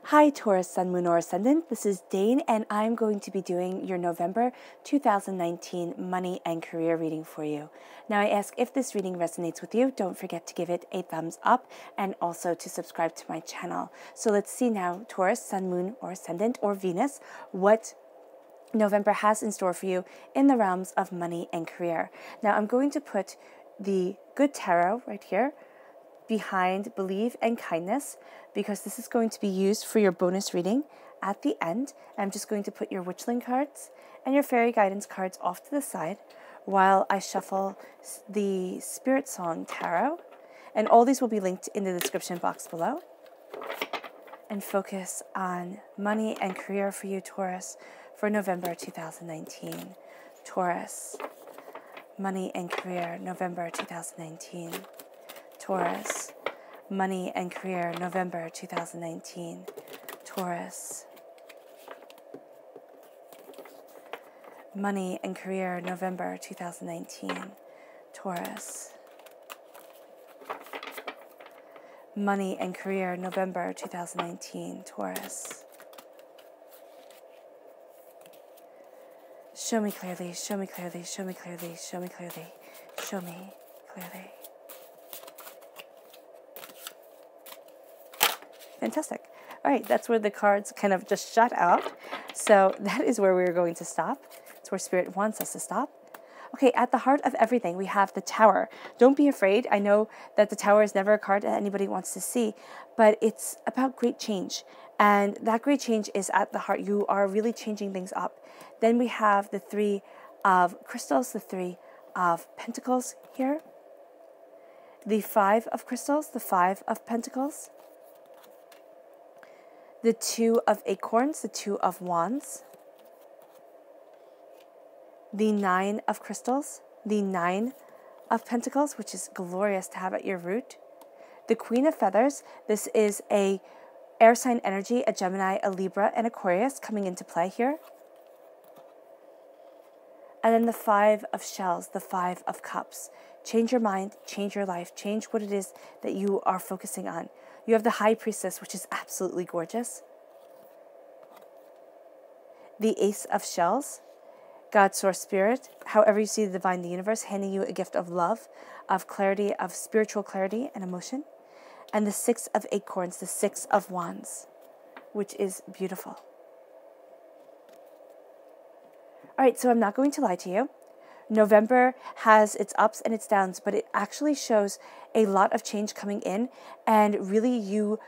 Hi Taurus, Sun, Moon, or Ascendant. This is Dane, and I'm going to be doing your November 2019 money and career reading for you. Now, I ask if this reading resonates with you, don't forget to give it a thumbs up and also to subscribe to my channel. So let's see now, Taurus, Sun, Moon, or Ascendant, or Venus, what November has in store for you in the realms of money and career. Now, I'm going to put the Good Tarot right here behind Believe and Kindness, because this is going to be used for your bonus reading at the end. I'm just going to put your Witchling cards and your Fairy Guidance cards off to the side while I shuffle the Spirit Song Tarot, and all these will be linked in the description box below. And focus on money and career for you, Taurus, for November 2019. Taurus, money and career, November 2019. Taurus, money and career, November 2019. Taurus, money and career, November 2019. Taurus, money and career, November 2019. Taurus. Show me clearly, show me clearly, show me clearly, show me clearly, show me clearly. Fantastic. All right, that's where the cards kind of just shut out. So that is where we're going to stop. It's where Spirit wants us to stop. Okay, at the heart of everything, we have the Tower. Don't be afraid. I know that the Tower is never a card that anybody wants to see, but it's about great change. And that great change is at the heart. You are really changing things up. Then we have the Three of Crystals, the Three of Pentacles here. The Five of Crystals, the Five of Pentacles. The Two of Acorns, the Two of Wands. The Nine of Crystals, the Nine of Pentacles, which is glorious to have at your root. The Queen of Feathers, this is a air sign energy, a Gemini, a Libra, and Aquarius coming into play here. And then the Five of Shells, the Five of Cups. Change your mind, change your life, change what it is that you are focusing on. You have the High Priestess, which is absolutely gorgeous. The Ace of Shells, God, Source, Spirit, however you see the divine, the universe, handing you a gift of love, of clarity, of spiritual clarity and emotion. And the Six of Acorns, the Six of Wands, which is beautiful. All right, so I'm not going to lie to you. November has its ups and its downs, but it actually shows a lot of change coming in, and really you,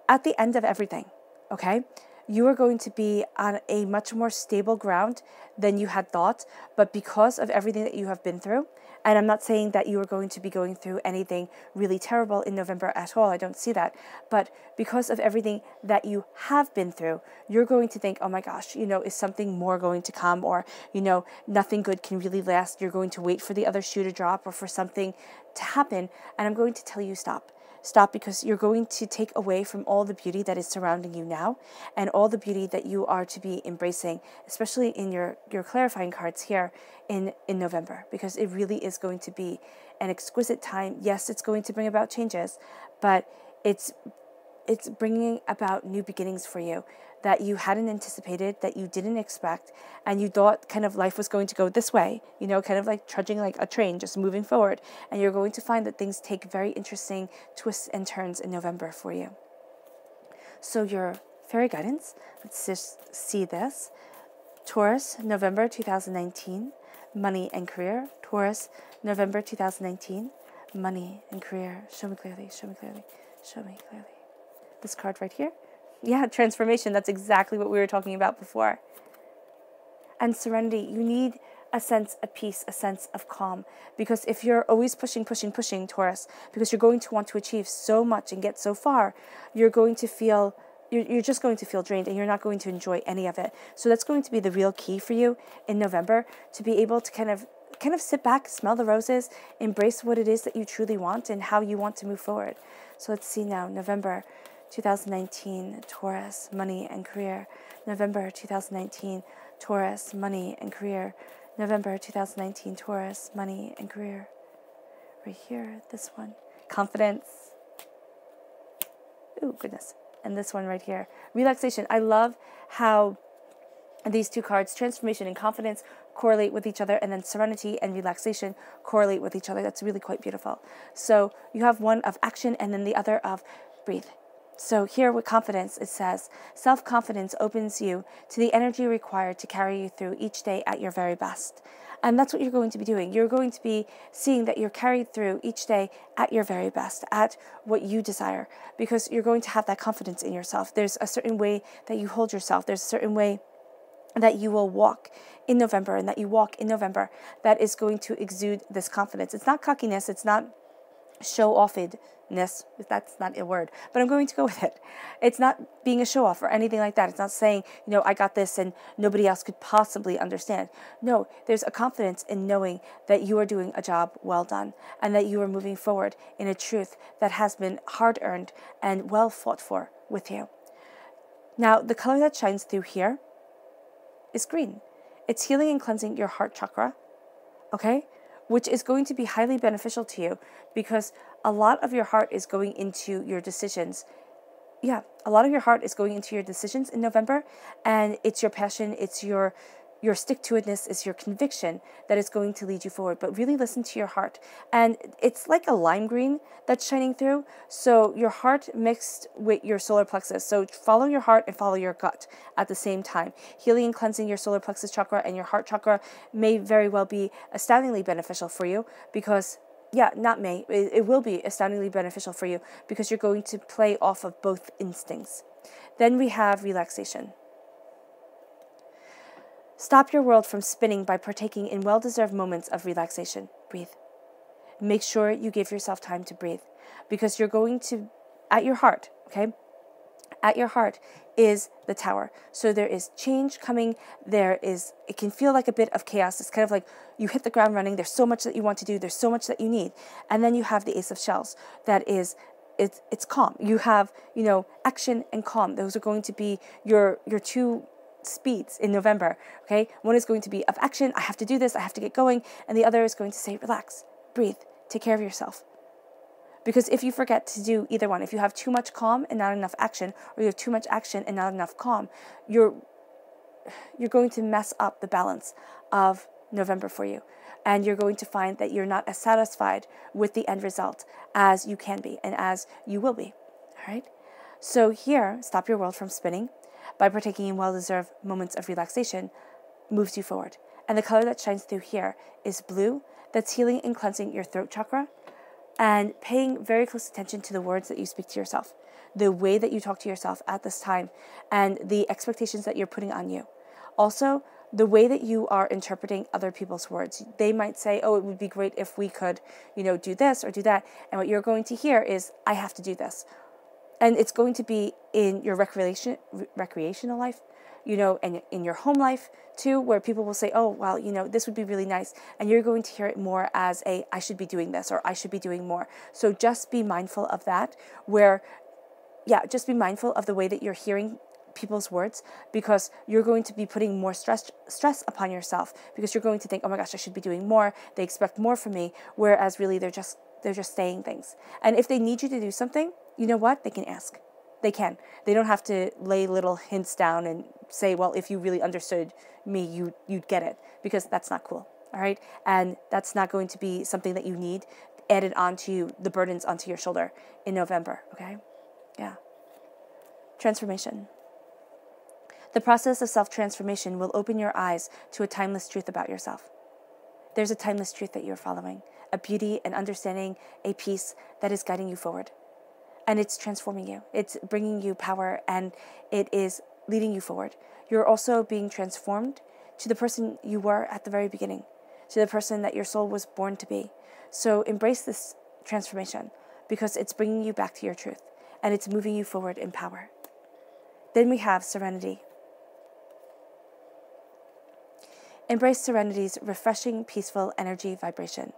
at the end of everything, okay, you are going to be on a much more stable ground than you had thought, but because of everything that you have been through, and I'm not saying that you are going to be going through anything really terrible in November at all, I don't see that, but because of everything that you have been through, you're going to think, oh my gosh, you know, is something more going to come, or, you know, nothing good can really last. You're going to wait for the other shoe to drop or for something to happen, and I'm going to tell you stop. Stop, because you're going to take away from all the beauty that is surrounding you now and all the beauty that you are to be embracing, especially in your clarifying cards here in November, because it really is going to be an exquisite time. Yes, it's going to bring about changes, but it's bringing about new beginnings for you that you hadn't anticipated, that you didn't expect, and you thought kind of life was going to go this way, you know, kind of like trudging like a train, just moving forward. And you're going to find that things take very interesting twists and turns in November for you. So your fairy guidance, let's just see this. Taurus, November 2019, money and career. Taurus, November 2019, money and career. Show me clearly, show me clearly, show me clearly. This card right here. Yeah, transformation. That's exactly what we were talking about before. And serenity. You need a sense of peace, a sense of calm. Because if you're always pushing, Taurus, because you're going to want to achieve so much and get so far, you're going to feel, you're just going to feel drained, and you're not going to enjoy any of it. So that's going to be the real key for you in November, to be able to kind of sit back, smell the roses, embrace what it is that you truly want and how you want to move forward. So let's see now, November 2019, Taurus, money and career. November 2019, Taurus, money and career. November 2019, Taurus, money and career. Right here, this one. Confidence. Oh, goodness. and this one right here. Relaxation. I love how these two cards, transformation and confidence, correlate with each other, and then serenity and relaxation correlate with each other. That's really quite beautiful. So you have one of action and then the other of breathe. So here with confidence, it says, self-confidence opens you to the energy required to carry you through each day at your very best. And that's what you're going to be doing. You're going to be seeing that you're carried through each day at your very best, at what you desire, because you're going to have that confidence in yourself. There's a certain way that you hold yourself. There's a certain way that you will walk in November and that you walk in November that is going to exude this confidence. It's not cockiness. It's not show-offedness, if that's not a word, but I'm going to go with it. It's not being a show-off or anything like that. It's not saying, I got this and nobody else could possibly understand. No, there's a confidence in knowing that you are doing a job well done and that you are moving forward in a truth that has been hard-earned and well fought for with you. Now, the color that shines through here is green. It's healing and cleansing your heart chakra, okay? Which is going to be highly beneficial to you because a lot of your heart is going into your decisions. Yeah, a lot of your heart is going into your decisions in November, and it's your passion, it's your stick-to-itness, it's your conviction that is going to lead you forward. But really listen to your heart. And it's like a lime green that's shining through. So your heart mixed with your solar plexus. So follow your heart and follow your gut at the same time. Healing and cleansing your solar plexus chakra and your heart chakra may very well be astoundingly beneficial for you because, it will be astoundingly beneficial for you because you're going to play off of both instincts. Then we have relaxation. Stop your world from spinning by partaking in well-deserved moments of relaxation. Breathe. Make sure you give yourself time to breathe because you're going to, at your heart, okay? At your heart is the Tower. So there is change coming. It can feel like a bit of chaos. It's kind of like you hit the ground running. There's so much that you want to do. There's so much that you need. And then you have the Ace of Shells. That is, it's calm. You have, action and calm. Those are going to be your two speeds in November, okay? One is going to be of action, I have to do this, I have to get going, and the other is going to say, relax, breathe, take care of yourself. Because if you forget to do either one, if you have too much calm and not enough action, or you have too much action and not enough calm, you're going to mess up the balance of November for you. And you're going to find that you're not as satisfied with the end result as you can be and as you will be, all right? So here, stop your world from spinning by partaking in well-deserved moments of relaxation moves you forward. And the color that shines through here is blue. That's healing and cleansing your throat chakra and paying very close attention to the words that you speak to yourself, the way that you talk to yourself at this time, and the expectations that you're putting on you. Also, the way that you are interpreting other people's words. They might say, it would be great if we could, do this or do that. And what you're going to hear is, I have to do this. And it's going to be in your recreational life, and in your home life too, where people will say, this would be really nice. And you're going to hear it more as I should be doing this or I should be doing more. So just be mindful of that just be mindful of the way that you're hearing people's words because you're going to be putting more stress upon yourself because you're going to think, oh my gosh, I should be doing more. They expect more from me. Whereas really they're just saying things. And if they need you to do something, you know what? They can ask. They can. They don't have to lay little hints down and say, well, if you really understood me, you'd get it, because that's not cool, all right? And that's not going to be something that you need added onto you, the burdens onto your shoulder in November, okay? Yeah. Transformation. The process of self-transformation will open your eyes to a timeless truth about yourself. There's a timeless truth that you're following, a beauty, an understanding, a peace that is guiding you forward. And it's transforming you. It's bringing you power, and it is leading you forward. You're also being transformed to the person you were at the very beginning, to the person that your soul was born to be. So embrace this transformation because it's bringing you back to your truth, and it's moving you forward in power. Then we have serenity. Embrace serenity's refreshing, peaceful energy vibration.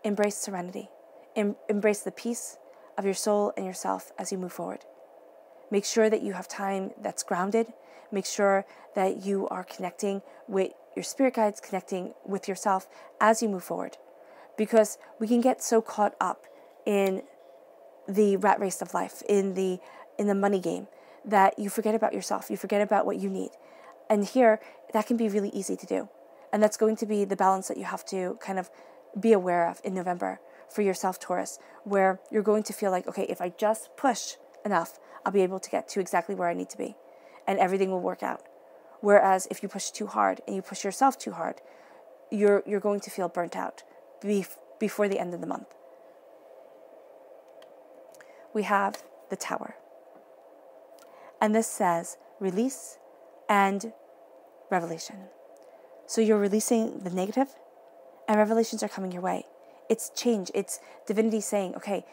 Embrace serenity. Embrace the peace of your soul and yourself as you move forward. Make sure that you have time that's grounded. Make sure that you are connecting with your spirit guides, connecting with yourself as you move forward. Because we can get so caught up in the rat race of life, in the in the money game that you forget about yourself, you forget about what you need. And here, that can be really easy to do. And that's going to be the balance that you have to kind of be aware of in November for yourself, Taurus, where you're going to feel like, okay, if I just push enough, I'll be able to get to exactly where I need to be, and everything will work out. Whereas if you push too hard and you push yourself too hard, you're going to feel burnt out before the end of the month. We have the Tower. And this says release and revelation. So you're releasing the negative, and revelations are coming your way. It's change. It's divinity saying, okay,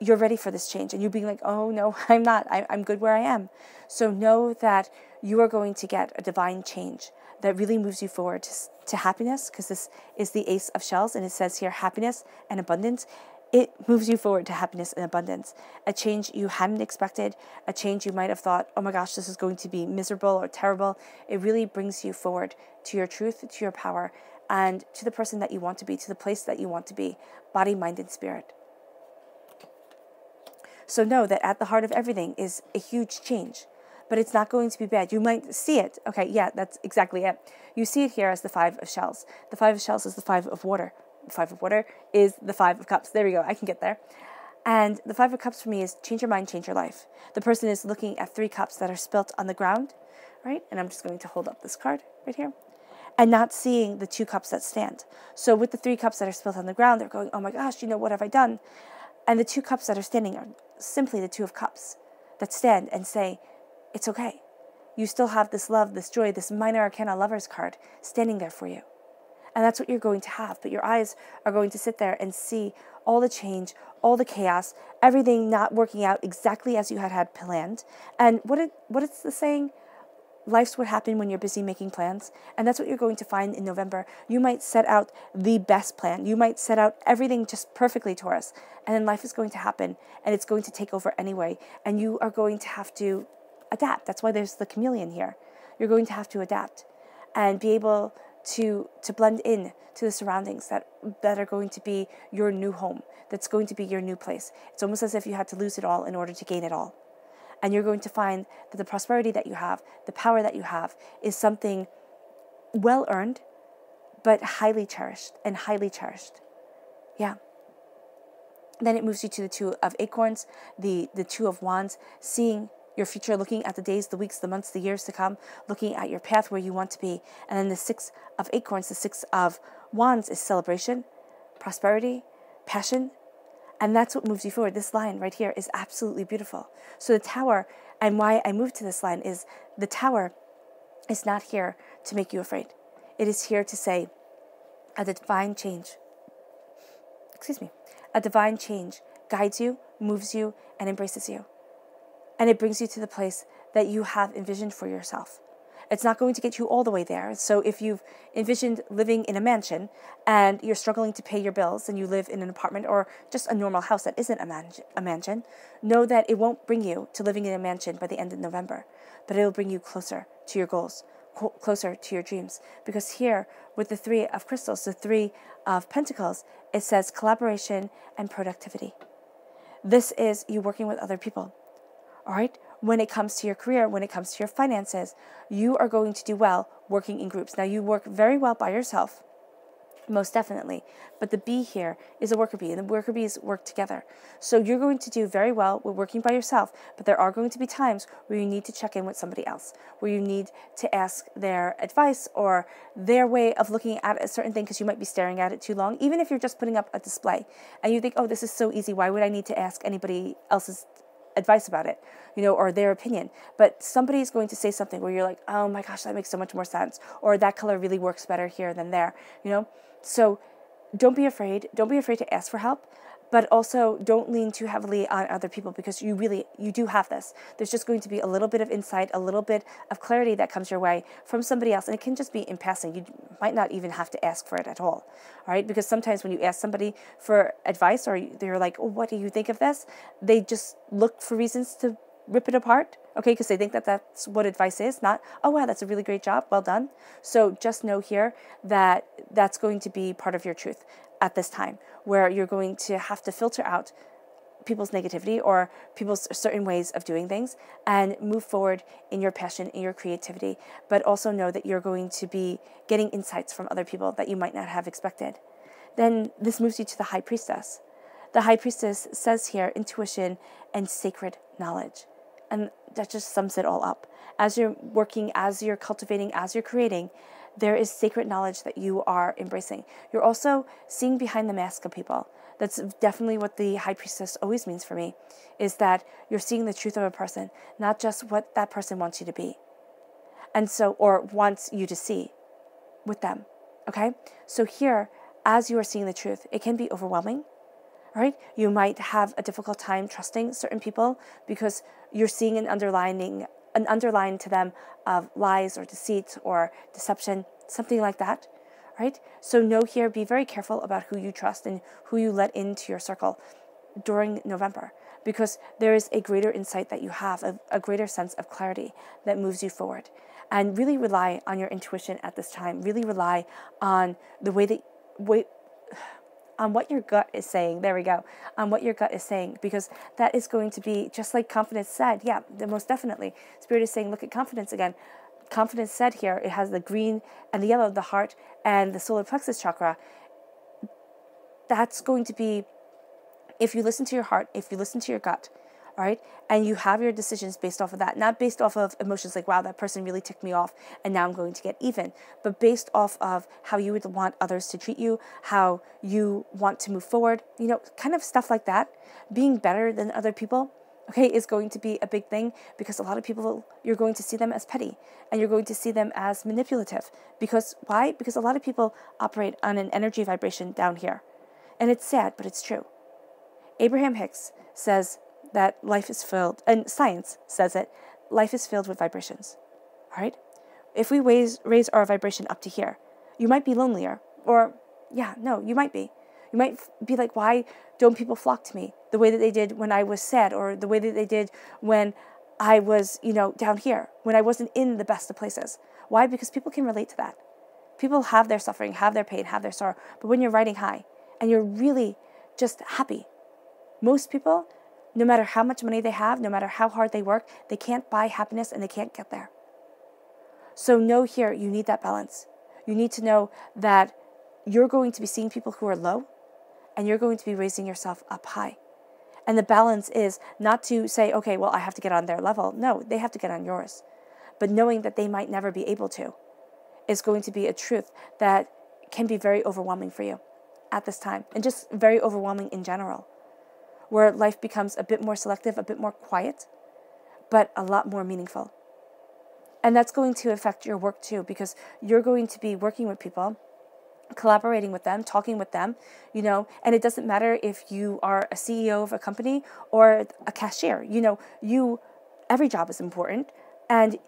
you're ready for this change. And you being like, oh, no, I'm not. I'm good where I am. So know that you are going to get a divine change that really moves you forward to happiness, because this is the Ace of Shells, and it says here happiness and abundance. It moves you forward to happiness and abundance, a change you hadn't expected, a change you might have thought, oh my gosh, this is going to be miserable or terrible. It really brings you forward to your truth, to your power, and to the person that you want to be, to the place that you want to be, body, mind, and spirit. So know that at the heart of everything is a huge change, but it's not going to be bad. You might see it. Okay, yeah, that's exactly it. You see it here as the Five of Shells. The Five of Shells is the Five of Water. The Five of Water is the Five of Cups. There we go. I can get there. And the Five of Cups for me is change your mind, change your life. The person is looking at 3 cups that are spilt on the ground, right? And I'm just going to hold up this card right here, and not seeing the 2 cups that stand. So with the 3 cups that are spilt on the ground, they're going, oh my gosh, what have I done? And the 2 cups that are standing are simply the 2 of Cups that stand and say, it's okay. You still have this love, this joy, this minor arcana lovers card standing there for you. And that's what you're going to have. But your eyes are going to sit there and see all the change, all the chaos, everything not working out exactly as you had planned. And what is the saying? Life's what happens when you're busy making plans. And that's what you're going to find in November. You might set out the best plan. You might set out everything just perfectly, Taurus. And then life is going to happen, and it's going to take over anyway. And you are going to have to adapt. That's why there's the chameleon here. You're going to have to adapt and be able to blend in to the surroundings that are going to be your new home, that's going to be your new place. It's almost as if you had to lose it all in order to gain it all. And you're going to find that the prosperity that you have, the power that you have, is something well earned, but highly cherished and highly cherished. Yeah. Then it moves you to the 2 of Acorns, the 2 of Wands, seeing your future, looking at the days, the weeks, the months, the years to come, looking at your path where you want to be. And then the 6 of Acorns, the 6 of Wands is celebration, prosperity, passion. And that's what moves you forward. This line right here is absolutely beautiful. So the Tower, and why I moved to this line, is the Tower is not here to make you afraid. It is here to say a divine change. A divine change guides you, moves you, and embraces you. And it brings you to the place that you have envisioned for yourself. It's not going to get you all the way there. So if you've envisioned living in a mansion and you're struggling to pay your bills and you live in an apartment or just a normal house that isn't a mansion, know that it won't bring you to living in a mansion by the end of November, but it'll bring you closer to your goals, closer to your dreams. Because here, with the 3 of Crystals, the 3 of Pentacles, it says collaboration and productivity. This is you working with other people. All right? When it comes to your career, when it comes to your finances, you are going to do well working in groups. Now, you work very well by yourself, most definitely. But the bee here is a worker bee, and the worker bees work together. So you're going to do very well with working by yourself, but there are going to be times where you need to check in with somebody else, where you need to ask their advice or their way of looking at a certain thing because you might be staring at it too long, even if you're just putting up a display. And you think, oh, this is so easy. Why would I need to ask anybody else's advice about it, or their opinion? But somebody is going to say something where you're like, oh my gosh, that makes so much more sense, or that color really works better here than there, So don't be afraid. Don't be afraid to ask for help, but also don't lean too heavily on other people, because you do have this. There's just going to be a little bit of insight, a little bit of clarity that comes your way from somebody else, and it can just be in passing. You might not even have to ask for it at all right? Because sometimes when you ask somebody for advice, or they're like, oh, what do you think of this? They just look for reasons to rip it apart, okay? Because they think that that's what advice is, not, oh, wow, that's a really great job, well done. So just know here that that's going to be part of your truth at this time, where you're going to have to filter out people's negativity or people's certain ways of doing things, and move forward in your passion, in your creativity, but also know that you're going to be getting insights from other people that you might not have expected. Then this moves you to the High Priestess. The High Priestess says here intuition and sacred knowledge. And that just sums it all up. As you're working, as you're cultivating, as you're creating, there is sacred knowledge that you are embracing. You're also seeing behind the mask of people. That's definitely what the High Priestess always means for me, is that you're seeing the truth of a person, not just what that person wants you to be. And so, or wants you to see with them. Okay? So here, as you are seeing the truth, it can be overwhelming. Right? You might have a difficult time trusting certain people because you're seeing an underlying to them of lies or deceit or deception, something like that. Right? So know here, be very careful about who you trust and who you let into your circle during November, because there is a greater insight that you have, a greater sense of clarity that moves you forward. And really rely on your intuition at this time. Really rely on the on what your gut is saying. There we go. On what your gut is saying, because that is going to be, just like confidence said, yeah, most definitely. Spirit is saying, look at confidence again. Confidence said here, it has the green and the yellow, the heart and the solar plexus chakra. That's going to be, if you listen to your heart, if you listen to your gut, all right, and you have your decisions based off of that, not based off of emotions like, wow, that person really ticked me off and now I'm going to get even, but based off of how you would want others to treat you, how you want to move forward, kind of stuff like that. Being better than other people, okay, is going to be a big thing, because a lot of people, you're going to see them as petty and you're going to see them as manipulative. Because why? Because a lot of people operate on an energy vibration down here. And it's sad, but it's true. Abraham Hicks says that life is filled, and science says it, life is filled with vibrations. All right? If we raise our vibration up to here, you might be lonelier. Or, yeah, no, you might be. You might be like, why don't people flock to me the way that they did when I was sad, or the way that they did when I was, down here, when I wasn't in the best of places? Why? Because people can relate to that. People have their suffering, have their pain, have their sorrow. But when you're riding high and you're really just happy, most people, no matter how much money they have, no matter how hard they work, they can't buy happiness and they can't get there. So know here, you need that balance. You need to know that you're going to be seeing people who are low, and you're going to be raising yourself up high. And the balance is not to say, okay, well, I have to get on their level. No, they have to get on yours. But knowing that they might never be able to is going to be a truth that can be very overwhelming for you at this time, and just very overwhelming in general, where life becomes a bit more selective, a bit more quiet, but a lot more meaningful. And that's going to affect your work too, because you're going to be working with people, collaborating with them, talking with them, and it doesn't matter if you are a CEO of a company or a cashier. Every job is important, and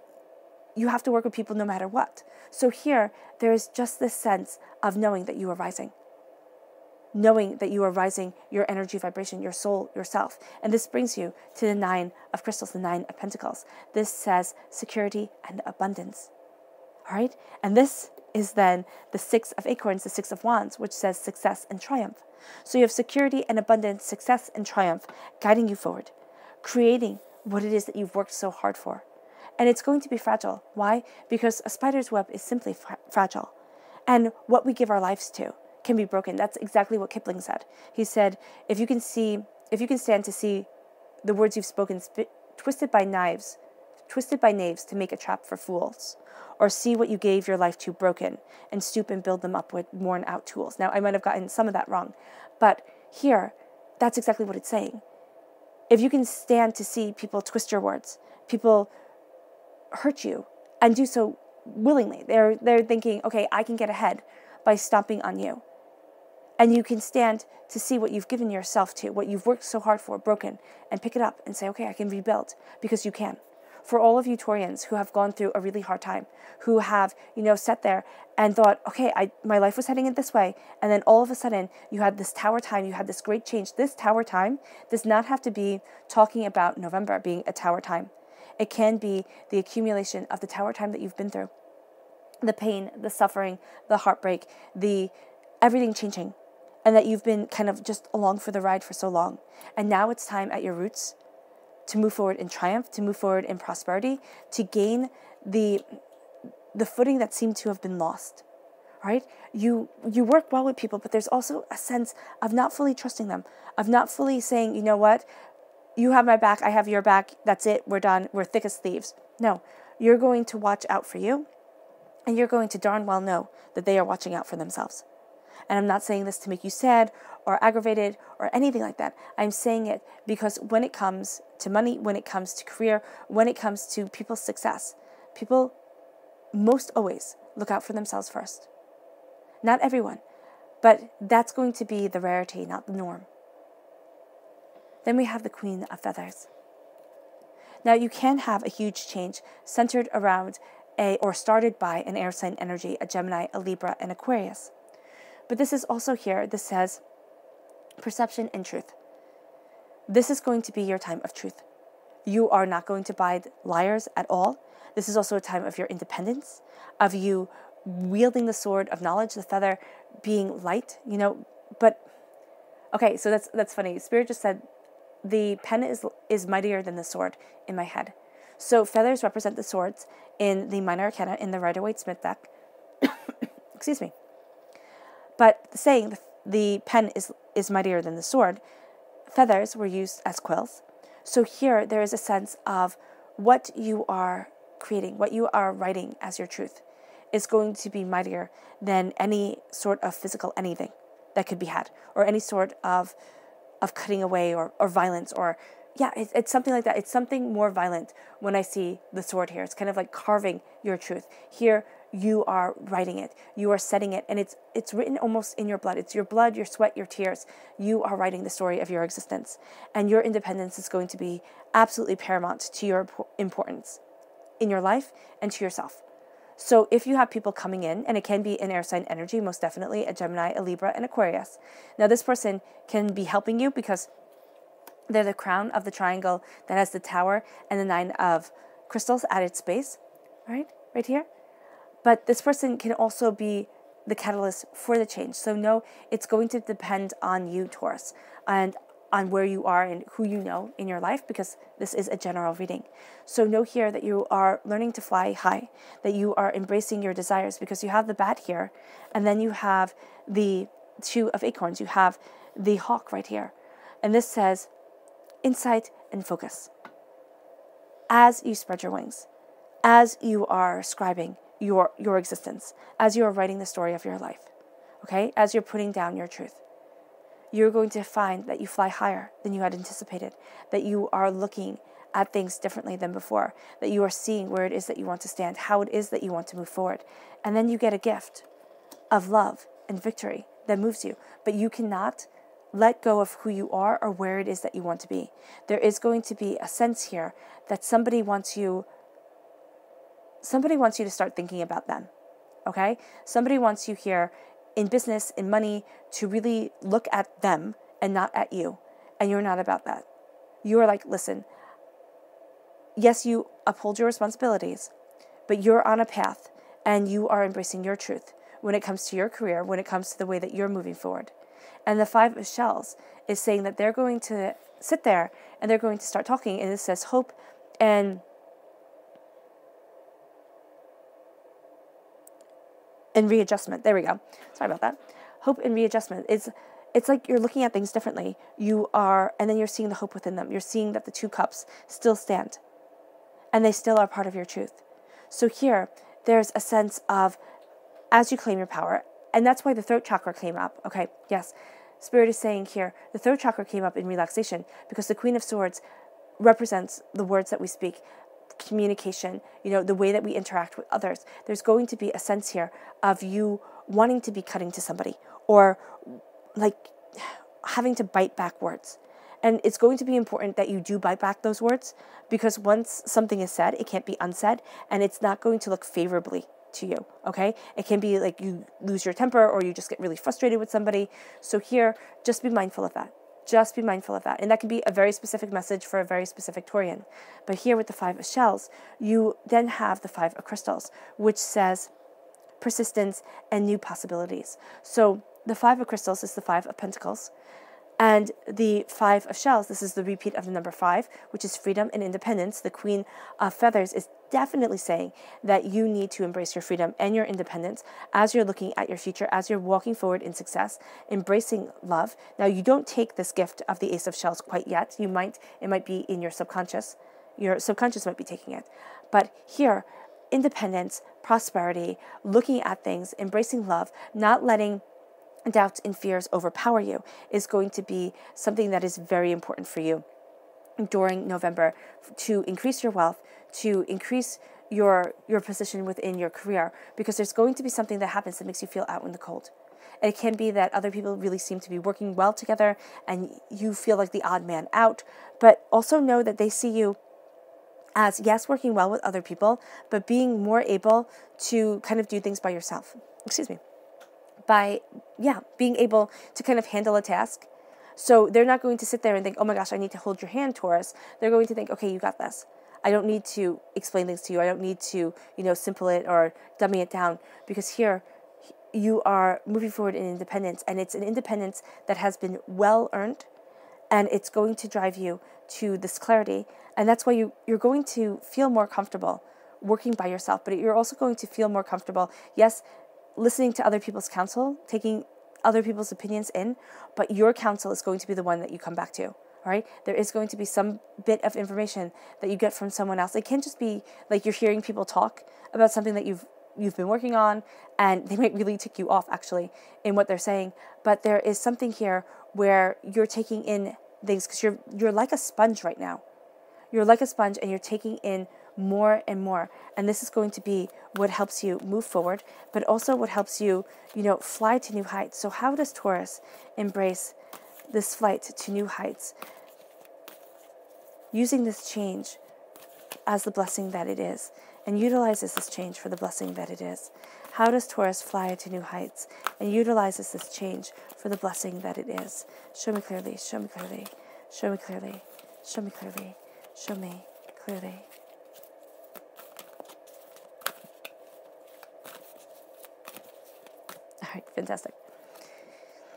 you have to work with people no matter what. So here, there is just this sense of knowing that you are rising. Knowing that you are rising your energy vibration, your soul, yourself. And this brings you to the 9 of crystals, the 9 of pentacles. This says security and abundance. All right? And this is then the 6 of acorns, the 6 of wands, which says success and triumph. So you have security and abundance, success and triumph guiding you forward, creating what it is that you've worked so hard for. And it's going to be fragile. Why? Because a spider's web is simply fragile. And what we give our lives to can be broken. That's exactly what Kipling said. He said, if you can stand to see the words you've spoken twisted by knaves to make a trap for fools, or see what you gave your life to broken and stoop and build them up with worn out tools. Now, I might have gotten some of that wrong, but here, that's exactly what it's saying. If you can stand to see people twist your words, people hurt you, and do so willingly, they're thinking, okay, I can get ahead by stomping on you. And you can stand to see what you've given yourself to, what you've worked so hard for, broken, and pick it up and say, okay, I can rebuild, because you can. For all of you Taurians who have gone through a really hard time, who have, sat there and thought, okay, my life was heading in this way, and then all of a sudden you had this tower time, you had this great change. This tower time does not have to be talking about November being a tower time. It can be the accumulation of the tower time that you've been through. The pain, the suffering, the heartbreak, the everything changing. and that you've been kind of just along for the ride for so long. And now it's time at your roots to move forward in triumph, to move forward in prosperity, to gain the footing that seemed to have been lost, right? You work well with people, but there's also a sense of not fully trusting them, of not fully saying, you know what, you have my back, I have your back, that's it, we're done, we're thick as thieves. No, you're going to watch out for you, and you're going to darn well know that they are watching out for themselves. And I'm not saying this to make you sad or aggravated or anything like that. I'm saying it because when it comes to money, when it comes to career, when it comes to people's success, people most always look out for themselves first. Not everyone, but that's going to be the rarity, not the norm. Then we have the Queen of Feathers. Now, you can have a huge change centered around or started by an air sign energy, a Gemini, a Libra, and Aquarius. But this is also here, this says perception and truth. This is going to be your time of truth. You are not going to buy liars at all. This is also a time of your independence, of you wielding the sword of knowledge, the feather being light, but okay, so that's funny. Spirit just said the pen is mightier than the sword in my head. So feathers represent the swords in the minor arcana in the Rider-Waite-Smith deck. Excuse me. But saying the pen is mightier than the sword, feathers were used as quills. So here there is a sense of what you are creating, what you are writing as your truth is going to be mightier than any sort of physical anything that could be had, or any sort of cutting away or violence, or it's something like that. It's something more violent when I see the sword here. It's kind of like carving your truth. Here you are writing it, you are setting it, and it's written almost in your blood. It's your blood, your sweat, your tears. You are writing the story of your existence, and your independence is going to be absolutely paramount to your importance in your life and to yourself. So if you have people coming in, and it can be an air sign energy, most definitely a Gemini, a Libra, and Aquarius. Now this person can be helping you because they're the crown of the triangle that has the tower and the 9 of crystals at its base, right here. But this person can also be the catalyst for the change. So no, it's going to depend on you, Taurus, and on where you are and who you know in your life, because this is a general reading. So know here that you are learning to fly high, that you are embracing your desires, because you have the bat here, and then you have the 2 of acorns, you have the hawk right here. And this says insight and focus. As you spread your wings, as you are scribing your existence, as you are writing the story of your life, okay, as you're putting down your truth, you're going to find that you fly higher than you had anticipated, that you are looking at things differently than before, that you are seeing where it is that you want to stand, how it is that you want to move forward. And then you get a gift of love and victory that moves you, but you cannot let go of who you are or where it is that you want to be. There is going to be a sense here that somebody wants you to start thinking about them, okay? Somebody wants you here in business, in money, to really look at them and not at you. And you're not about that. You are like, listen, yes, you uphold your responsibilities, but you're on a path and you are embracing your truth when it comes to your career, when it comes to the way that you're moving forward. And the 5 of shells is saying that they're going to sit there and they're going to start talking. And it says hope and readjustment. There we go. Sorry about that. Hope and readjustment. It's like you're looking at things differently. And then you're seeing the hope within them. You're seeing that the 2 cups still stand, and they still are part of your truth. So here, there's a sense of, as you claim your power, and that's why the throat chakra came up. Okay, yes. Spirit is saying here, the throat chakra came up in relaxation because the Queen of Swords represents the words that we speak, communication, the way that we interact with others. There's going to be a sense here of you wanting to be cutting to somebody, or like having to bite back words. And it's going to be important that you do bite back those words, because once something is said, it can't be unsaid, and it's not going to look favorably to you, okay? It can be like you lose your temper, or you just get really frustrated with somebody. So here, just be mindful of that. Just be mindful of that. And that can be a very specific message for a very specific Taurian. But here with the 5 of shells, you then have the 5 of crystals, which says persistence and new possibilities. So the Five of Crystals is the Five of Pentacles. And the Five of Shells, this is the repeat of the number 5, which is freedom and independence. The Queen of Feathers is definitely saying that you need to embrace your freedom and your independence as you're looking at your future, as you're walking forward in success, embracing love. Now, you don't take this gift of the Ace of Shells quite yet. It might be in your subconscious. Your subconscious might be taking it. But here, independence, prosperity, looking at things, embracing love, not letting doubts and fears overpower you is going to be something that is very important for you during November, to increase your wealth, to increase your position within your career, because there's going to be something that happens that makes you feel out in the cold. And it can be that other people really seem to be working well together and you feel like the odd man out, but also know that they see you as, yes, working well with other people, but being more able to kind of do things by yourself. By being able to kind of handle a task. So they're not going to sit there and think, oh my gosh, I need to hold your hand, Taurus. They're going to think, okay, you got this. I don't need to explain things to you. I don't need to, simple it or dummy it down, because here you are moving forward in independence, and it's an independence that has been well earned, and it's going to drive you to this clarity. And that's why you're going to feel more comfortable working by yourself, but you're also going to feel more comfortable, yes, listening to other people's counsel, taking other people's opinions in, but your counsel is going to be the one that you come back to, all right? There is going to be some bit of information that you get from someone else. It can't just be like you're hearing people talk about something that you've been working on, and they might really tick you off, actually, in what they're saying. But there is something here where you're taking in things, because you're like a sponge right now. You're like a sponge, and you're taking in more and more. And this is going to be what helps you move forward, but also what helps you, fly to new heights. So how does Taurus embrace this flight to new heights, using this change as the blessing that it is, and utilizes this change for the blessing that it is? How does Taurus fly to new heights and utilizes this change for the blessing that it is? Show me clearly, show me clearly, show me clearly, show me clearly, show me clearly. All right, fantastic.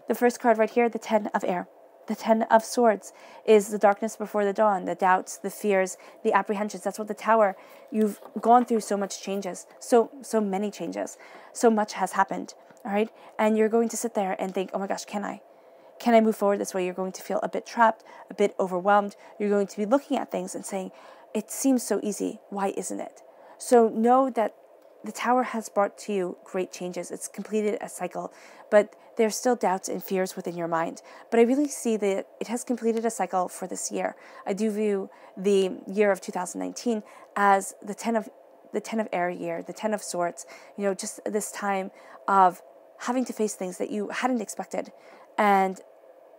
The first card right here, the 10 of Air. The 10 of Swords is the darkness before the dawn, the doubts, the fears, the apprehensions. That's what the Tower, you've gone through so much changes, so many changes. So much has happened, all right? And you're going to sit there and think, oh my gosh, can I move forward this way? You're going to feel a bit trapped, a bit overwhelmed. You're going to be looking at things and saying, it seems so easy. Why isn't it? So know that the Tower has brought to you great changes. It's completed a cycle, but there's still doubts and fears within your mind. But I really see that it has completed a cycle for this year. I do view the year of 2019 as the 10 of Air year, the 10 of Swords. Just this time of having to face things that you hadn't expected, and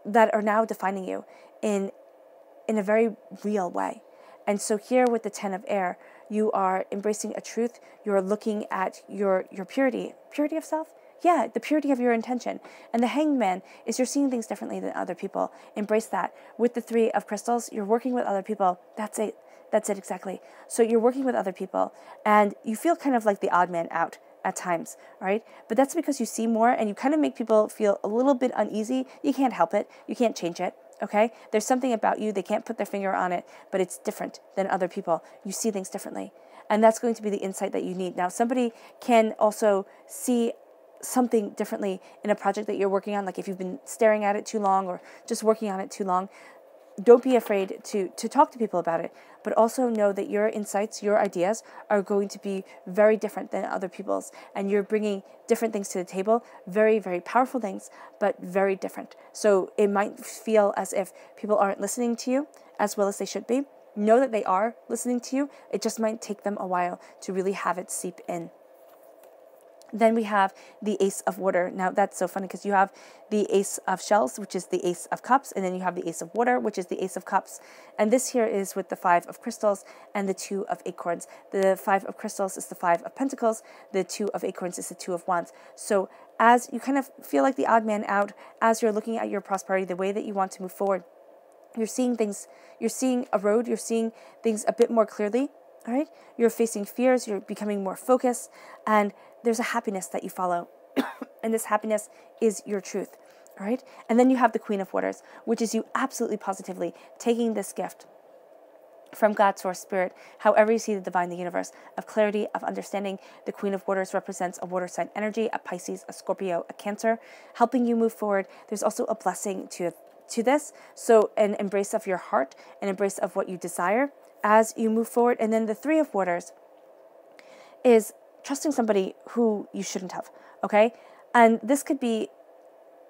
that are now defining you in a very real way. And so here with the 10 of Air, you are embracing a truth. You're looking at your purity of self. Yeah, the purity of your intention. And the Hanged Man is you're seeing things differently than other people. Embrace that. With the 3 of Crystals, you're working with other people. That's it exactly. So you're working with other people, and you feel kind of like the odd man out at times, right? But that's because you see more, and you kind of make people feel a little bit uneasy. You can't help it. You can't change it. Okay? There's something about you, they can't put their finger on it, but it's different than other people. You see things differently. And that's going to be the insight that you need. Now, somebody can also see something differently in a project that you're working on, like if you've been staring at it too long or just working on it too long. Don't be afraid to talk to people about it, but also know that your insights, your ideas are going to be very different than other people's, and you're bringing different things to the table, very, very powerful things, but very different. So it might feel as if people aren't listening to you as well as they should be. Know that they are listening to you. It just might take them a while to really have it seep in. Then we have the Ace of Water. Now, that's so funny because you have the Ace of Shells, which is the Ace of Cups, and then you have the Ace of Water, which is the Ace of Cups. And this here is with the 5 of Crystals and the 2 of Acorns. The 5 of Crystals is the 5 of Pentacles. The 2 of Acorns is the 2 of Wands. So as you kind of feel like the odd man out, as you're looking at your prosperity, the way that you want to move forward, you're seeing things, you're seeing a road, you're seeing things a bit more clearly, all right? You're facing fears, you're becoming more focused, and there's a happiness that you follow. And this happiness is your truth. All right. And then you have the Queen of Waters, which is you absolutely positively taking this gift from God, Source, Spirit, however you see the divine, the universe, of clarity, of understanding. The Queen of Waters represents a water sign energy, a Pisces, a Scorpio, a Cancer, helping you move forward. There's also a blessing to this. So an embrace of your heart, an embrace of what you desire as you move forward. And then the Three of Waters is trusting somebody who you shouldn't have, okay? And this could be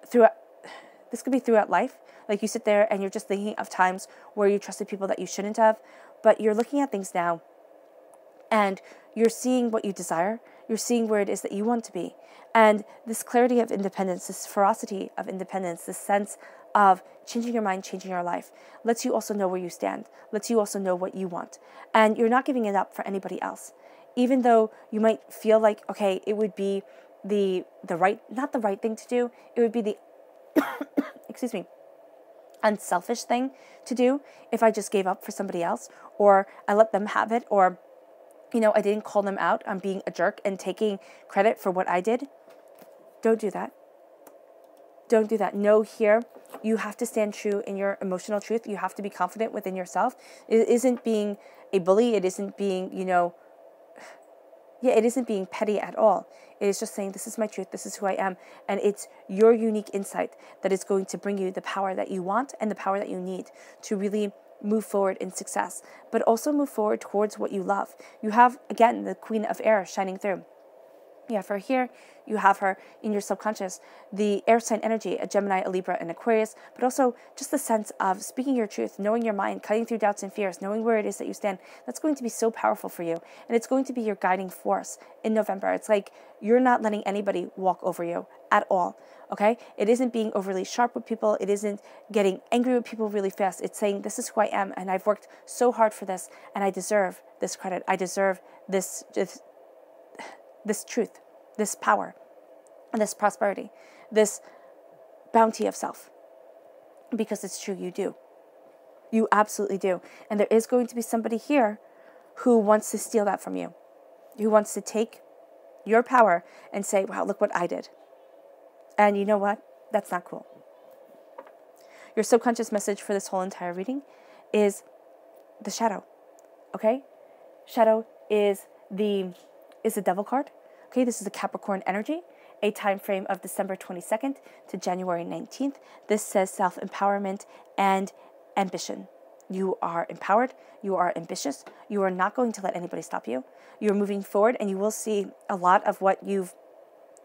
throughout life. Like you sit there and you're just thinking of times where you trusted people that you shouldn't have, but you're looking at things now and you're seeing what you desire. You're seeing where it is that you want to be. And this clarity of independence, this ferocity of independence, this sense of changing your mind, changing your life, lets you also know where you stand, lets you also know what you want. And you're not giving it up for anybody else. Even though you might feel like, okay, it would be the right, not the right thing to do, it would be the, excuse me, unselfish thing to do if I just gave up for somebody else, or I let them have it, or, I didn't call them out on being a jerk and taking credit for what I did. Don't do that. Don't do that. No, here, you have to stand true in your emotional truth. You have to be confident within yourself. It isn't being a bully. It isn't being, it isn't being petty at all. It is just saying, this is my truth, this is who I am. And it's your unique insight that is going to bring you the power that you want and the power that you need to really move forward in success, but also move forward towards what you love. You have, again, the Queen of Air shining through. You have her here, you have her in your subconscious, the air sign energy, a Gemini, a Libra, and Aquarius, but also just the sense of speaking your truth, knowing your mind, cutting through doubts and fears, knowing where it is that you stand. That's going to be so powerful for you. And it's going to be your guiding force in November. It's like you're not letting anybody walk over you at all, okay? It isn't being overly sharp with people. It isn't getting angry with people really fast. It's saying, this is who I am, and I've worked so hard for this, and I deserve this credit. I deserve this truth, this power, this prosperity, this bounty of self. Because it's true, you do. You absolutely do. And there is going to be somebody here who wants to steal that from you, who wants to take your power and say, wow, look what I did. And you know what? That's not cool. Your subconscious message for this whole entire reading is the shadow, okay? Shadow is the devil card. Okay, this is a Capricorn energy, a time frame of December 22nd to January 19th. This says self-empowerment and ambition. You are empowered. You are ambitious. You are not going to let anybody stop you. You're moving forward, and you will see a lot of what you've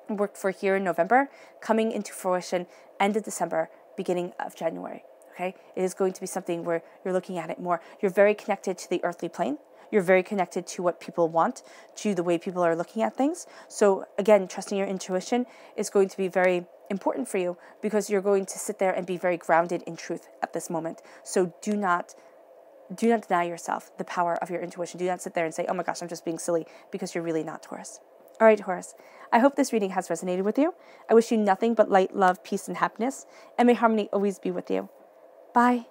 worked for here in November coming into fruition end of December, beginning of January. Okay, it is going to be something where you're looking at it more. You're very connected to the earthly plane. You're very connected to what people want, to the way people are looking at things. So again, trusting your intuition is going to be very important for you, because you're going to sit there and be very grounded in truth at this moment. So do not deny yourself the power of your intuition. Do not sit there and say, oh my gosh, I'm just being silly, because you're really not, Taurus. All right, Taurus, I hope this reading has resonated with you. I wish you nothing but light, love, peace, and happiness, and may harmony always be with you. Bye.